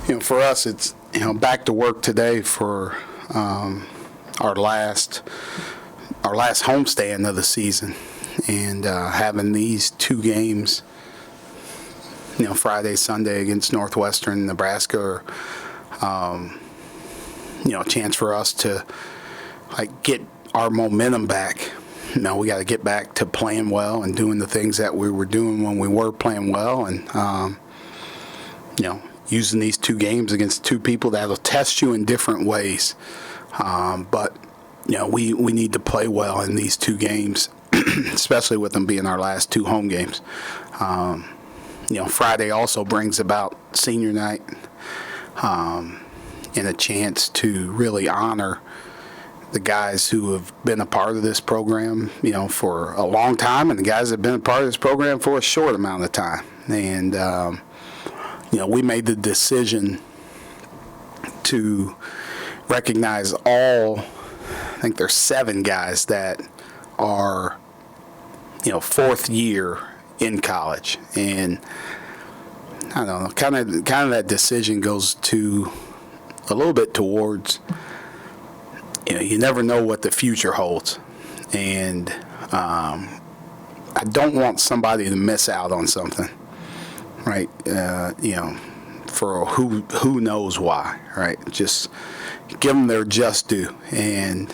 For us, it's back to work today for our last homestand of the season, and having these two games, Friday, Sunday against Northwestern, Nebraska, are, a chance for us to get our momentum back. We got to get back to playing well and doing the things that we were doing when we were playing well, and using these two games against two people that'll test you in different ways. But we need to play well in these two games, especially with them being our last two home games. Friday also brings about senior night, and a chance to really honor the guys who have been a part of this program, for a long time, and the guys that have been a part of this program for a short amount of time. And we made the decision to recognize all, I think there's 7 guys that are, fourth year in college. And I don't know, kind of that decision goes to a little bit towards, you never know what the future holds. And I don't want somebody to miss out on something. Right, for who knows why, right? Just give them their just due, and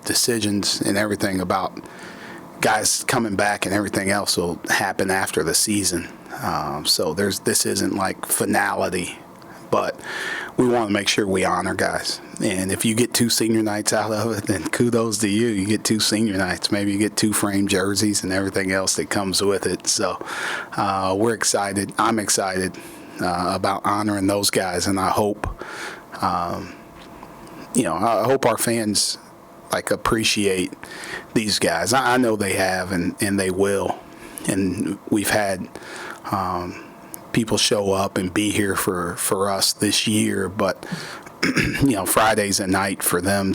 decisions and everything about guys coming back and everything else will happen after the season. So this isn't like finality, but we want to make sure we honor guys. And if you get 2 senior nights out of it, then kudos to you. You get 2 senior nights. Maybe you get 2 framed jerseys and everything else that comes with it. So we're excited. I'm excited about honoring those guys, and I hope, I hope our fans appreciate these guys. I know they have, and they will. And we've had people show up and be here for us this year, but Friday's a night for them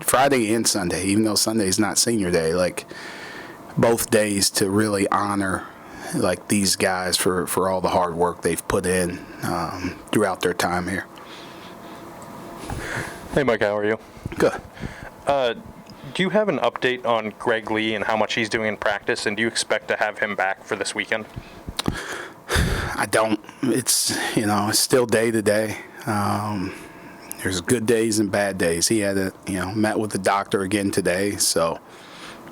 Friday and Sunday, even though Sunday's not senior day, both days to really honor these guys for all the hard work they've put in throughout their time here. Hey, Micah, how are you? Good. Do you have an update on Greg Lee and how much he's doing in practice, and do you expect to have him back for this weekend? I don't. It's, it's still day to day. There's good days and bad days. He had met with the doctor again today, so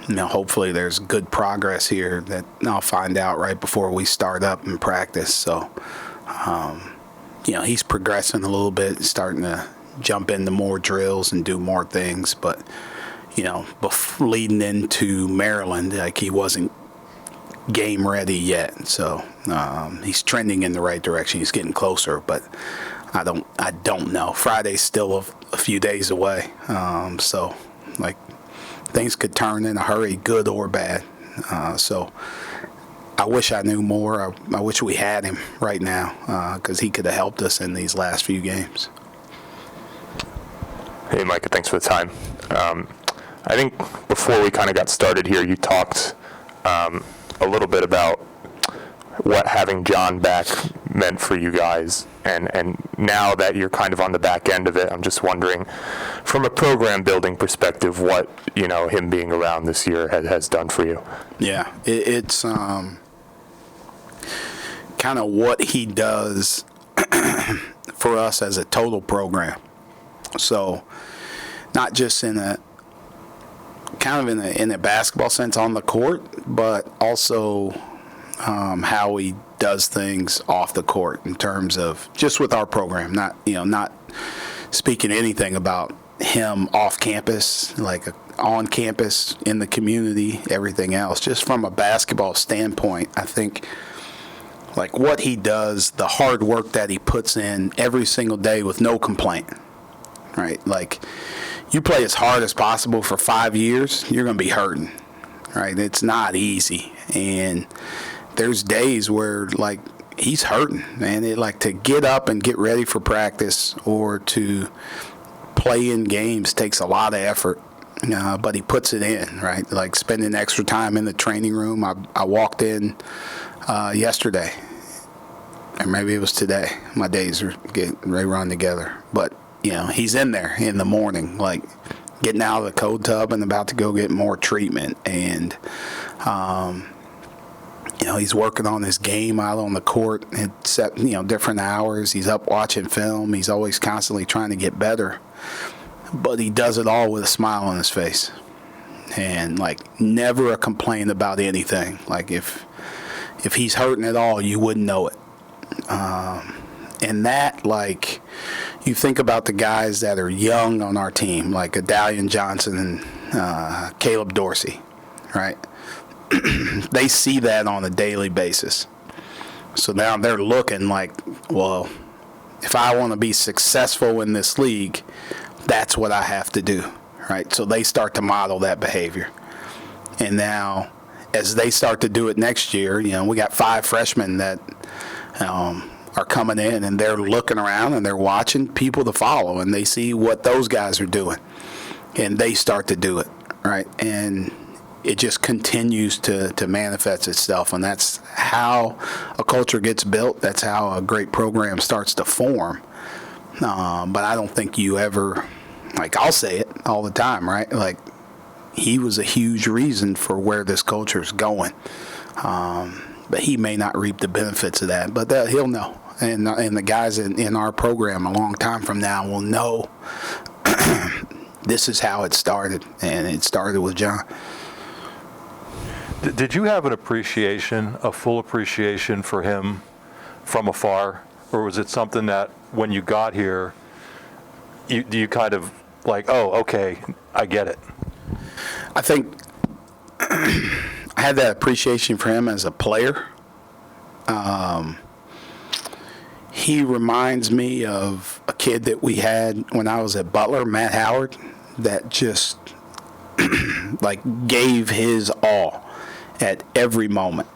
hopefully there's good progress here that I'll find out right before we start up in practice. So he's progressing a little bit, starting to jump into more drills and do more things, but leading into Maryland, he wasn't game ready yet. So he's trending in the right direction. He's getting closer, but I don't know. Friday's still a few days away. So things could turn in a hurry, good or bad. So I wish I knew more. I wish we had him right now, because he could have helped us in these last few games. Hey, Micah, thanks for the time. I think before we kind of got started here, you talked a little bit about what having John back meant for you guys, and now that you're kind of on the back end of it, I'm just wondering, from a program building perspective, what him being around this year has done for you. Yeah, it's kind of what he does for us as a total program. So not just in a basketball sense on the court, but also how he does things off the court in terms of just with our program. Not speaking anything about him off campus, on campus, in the community, everything else. Just from a basketball standpoint, I think what he does, the hard work that he puts in every single day with no complaint. Right, you play as hard as possible for 5 years, you're going to be hurting. Right, it's not easy, and there's days where he's hurting, man. To get up and get ready for practice or to play in games takes a lot of effort, but he puts it in. Right, spending extra time in the training room. I walked in yesterday. or maybe it was today. My days they run together. But, he's in there in the morning, like getting out of the cold tub and about to go get more treatment. And, he's working on his game out on the court at set, different hours. He's up watching film. He's always constantly trying to get better. But he does it all with a smile on his face. And, never a complaint about anything. Like, if he's hurting at all, you wouldn't know it. And that, you think about the guys that are young on our team, like Adalian Johnson and Caleb Dorsey, right? They see that on a daily basis. So now they're looking like, well, if I want to be successful in this league, that's what I have to do, right? So they start to model that behavior. And now, as they start to do it next year, we got 5 freshmen that are coming in, and they're looking around and they're watching people to follow, and they see what those guys are doing, and they start to do it, right? And it just continues to manifest itself, and that's how a culture gets built. That's how a great program starts to form. But I don't think you ever, I'll say it all the time, right? He was a huge reason for where this culture is going. But he may not reap the benefits of that, but he'll know. And the guys in our program a long time from now will know this is how it started, and it started with John. Did you have a full appreciation for him from afar, or was it something that when you got here, you kind of oh, okay, I get it? I think I had that appreciation for him as a player. He reminds me of a kid that we had when I was at Butler, Matt Howard, that just gave his all at every moment.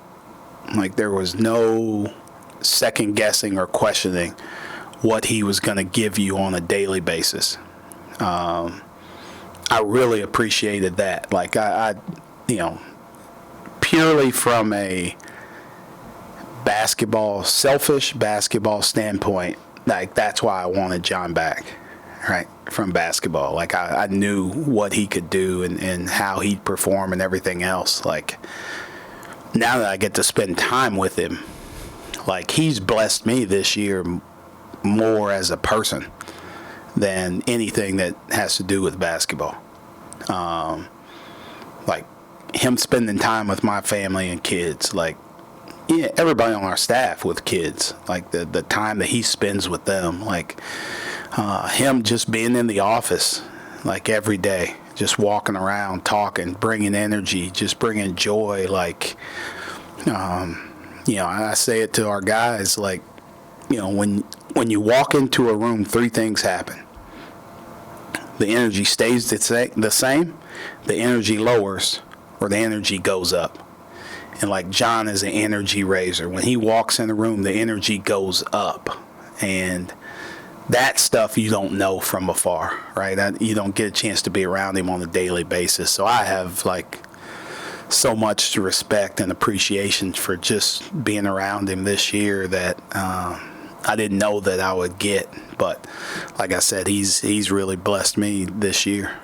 There was no second guessing or questioning what he was going to give you on a daily basis. I really appreciated that. I purely from a selfish basketball standpoint, that's why I wanted John back, right? From basketball. I knew what he could do and how he'd perform and everything else. Now that I get to spend time with him, he's blessed me this year more as a person than anything that has to do with basketball. Him spending time with my family and kids, everybody on our staff with kids, the time that he spends with them, him just being in the office, every day, just walking around, talking, bringing energy, just bringing joy, I say it to our guys, when you walk into a room, 3 things happen. The energy stays the same, the energy lowers, or the energy goes up. And John is an energy raiser. When he walks in the room, the energy goes up. And that stuff you don't know from afar, right? You don't get a chance to be around him on a daily basis. So I have so much respect and appreciation for just being around him this year that I didn't know that I would get. But like I said, he's really blessed me this year.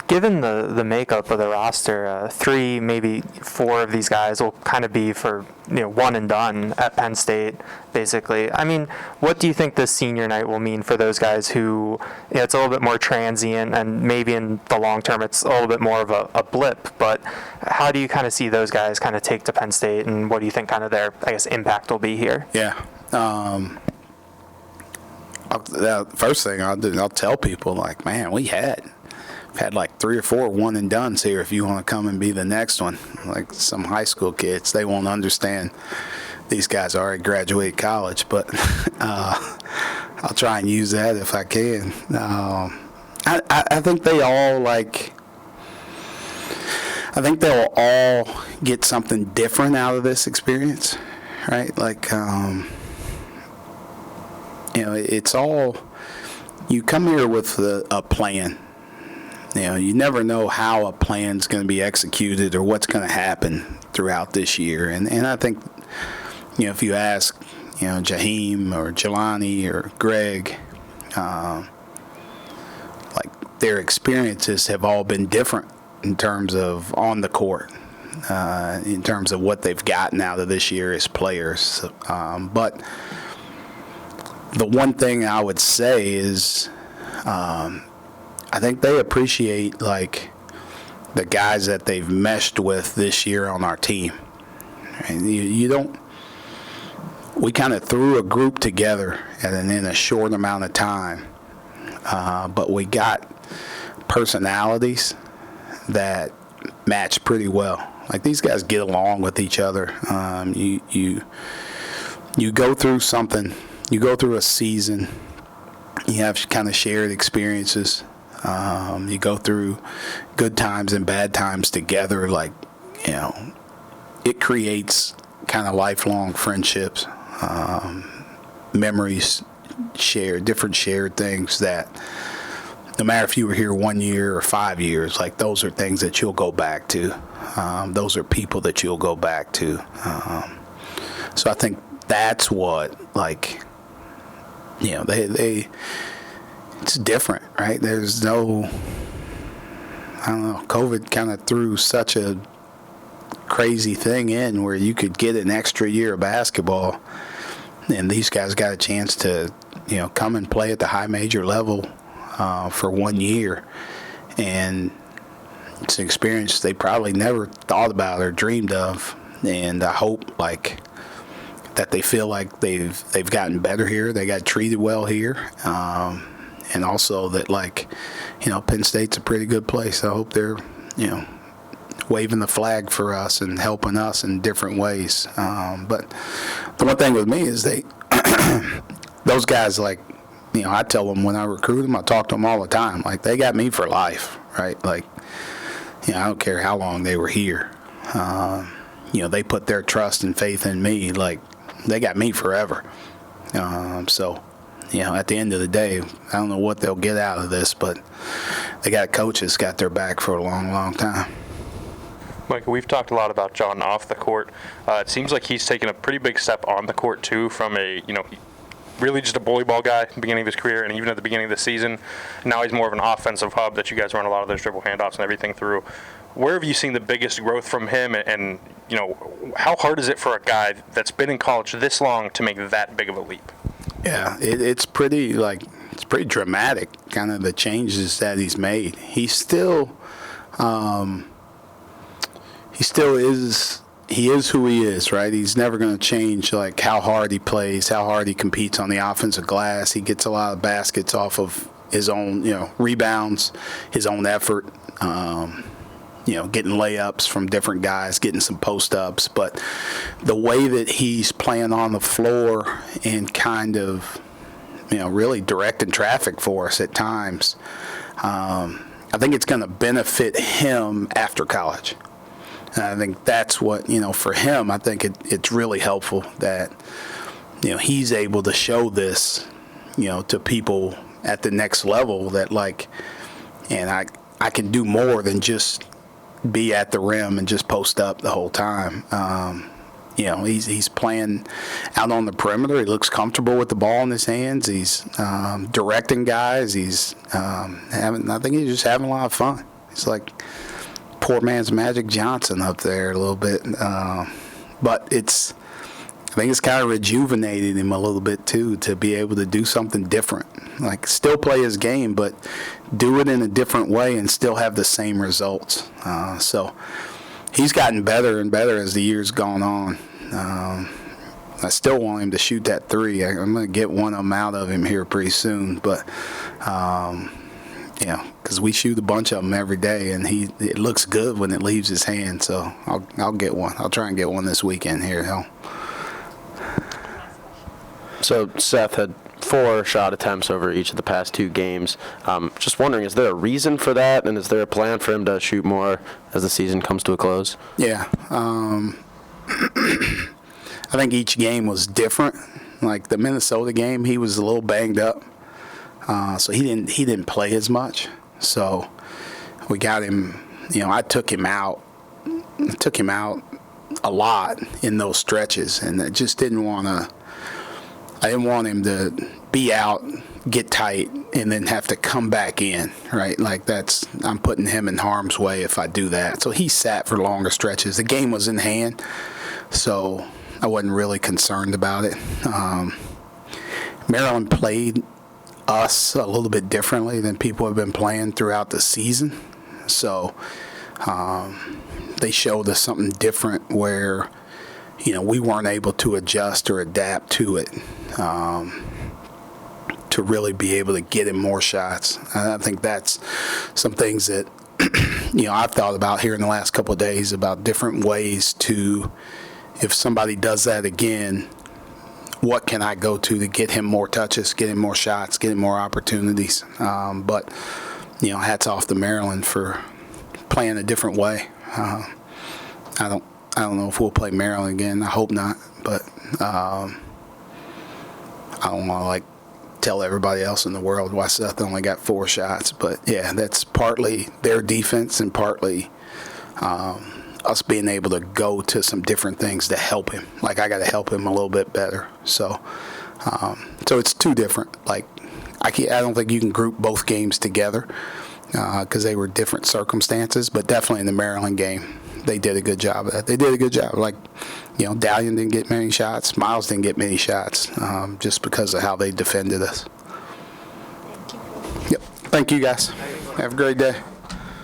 Given the makeup of the roster, 3, maybe 4 of these guys will kind of be for one and done at Penn State, basically. I mean, what do you think this senior night will mean for those guys who it's a little bit more transient, and maybe in the long term it's a little bit more of a blip? But how do you kind of see those guys kind of take to Penn State, and what do you think kind of their impact will be here? Yeah. First thing I'll tell people man, we've had 3 or 4 one and dones here. If you want to come and be the next one, some high school kids, they won't understand. These guys already graduated college, but I'll try and use that if I can. I think they all I think they'll all get something different out of this experience, right? It's all, you come here with a plan. You never know how a plan's going to be executed or what's going to happen throughout this year. And I think if you ask, Jaheim or Jelani or Greg, like their experiences have all been different in terms of on the court, in terms of what they've gotten out of this year as players. But the one thing I would say is I think they appreciate, like, the guys that they've meshed with this year on our team. And you don't. We kind of threw a group together in a short amount of time, but we got personalities that match pretty well. Like, these guys get along with each other. You go through something. You go through a season. You have kind of shared experiences. You go through good times and bad times together. Like, it creates kind of lifelong friendships, memories shared, different shared things that no matter if you were here 1 year or 5 years, like, those are things that you'll go back to. Those are people that you'll go back to. So I think that's what, like, they it's different, right? There's no, I don't know, COVID kind of threw such a crazy thing in where you could get an extra year of basketball, and these guys got a chance to, come and play at the high major level for 1 year. And it's an experience they probably never thought about or dreamed of. And I hope, like, that they feel like they've gotten better here. They got treated well here. And also that, like, Penn State's a pretty good place. I hope they're, waving the flag for us and helping us in different ways. But the one thing with me is those guys, like, I tell them when I recruit them, I talk to them all the time. Like, they got me for life, right? Like, I don't care how long they were here. They put their trust and faith in me. Like, they got me forever. So, at the end of the day, I don't know what they'll get out of this, but they got coaches got their back for a long, long time. Micah, we've talked a lot about John off the court. It seems like he's taken a pretty big step on the court, too, from really just a bully ball guy at the beginning of his career and even at the beginning of the season. Now he's more of an offensive hub that you guys run a lot of those dribble handoffs and everything through. Where have you seen the biggest growth from him, and how hard is it for a guy that's been in college this long to make that big of a leap? Yeah, it's pretty dramatic, kind of the changes that he's made. He still is who he is, right? He's never going to change, like, how hard he plays, how hard he competes on the offensive glass. He gets a lot of baskets off of his own, rebounds, his own effort, getting layups from different guys, getting some post-ups. But the way that he's playing on the floor and kind of, really directing traffic for us at times, I think it's going to benefit him after college. And I think that's what, for him, I think it's really helpful that, he's able to show this, to people at the next level that, like, and I can do more than just be at the rim and just post up the whole time. He's playing out on the perimeter. He looks comfortable with the ball in his hands. He's directing guys. He's I think he's just having a lot of fun. He's like poor man's Magic Johnson up there a little bit. But I think it's kind of rejuvenated him a little bit too, to be able to do something different. Like, still play his game, but do it in a different way and still have the same results. So he's gotten better and better as the year's gone on. I still want him to shoot that three. I'm going to get one of them out of him here pretty soon. But, because we shoot a bunch of them every day, and it looks good when it leaves his hand. So I'll get one. I'll try and get one this weekend here. So Seth had 4 shot attempts over each of the past 2 games. Just wondering, is there a reason for that, and is there a plan for him to shoot more as the season comes to a close? Yeah. I think each game was different. Like the Minnesota game, he was a little banged up, so he didn't play as much. So we got him. I took him out a lot in those stretches, and I just didn't want him to be out, get tight, and then have to come back in, right? Like I'm putting him in harm's way if I do that. So he sat for longer stretches. The game was in hand, so I wasn't really concerned about it. Maryland played us a little bit differently than people have been playing throughout the season. So they showed us something different where, we weren't able to adjust or adapt to it to really be able to get him more shots. And I think that's some things that, I've thought about here in the last couple of days about different ways to, if somebody does that again, what can I go to get him more touches, get him more shots, get him more opportunities. But hats off to Maryland for playing a different way. I don't know if we'll play Maryland again. I hope not. But I don't want to tell everybody else in the world why Seth only got 4 shots. But yeah, that's partly their defense and partly us being able to go to some different things to help him. I got to help him a little bit better. So it's two different. I don't think you can group both games together because they were different circumstances. But definitely in the Maryland game, they did a good job of that. They did a good job. Dallion didn't get many shots. Miles didn't get many shots just because of how they defended us. Thank you. Yep. Thank you, guys. Have a great day.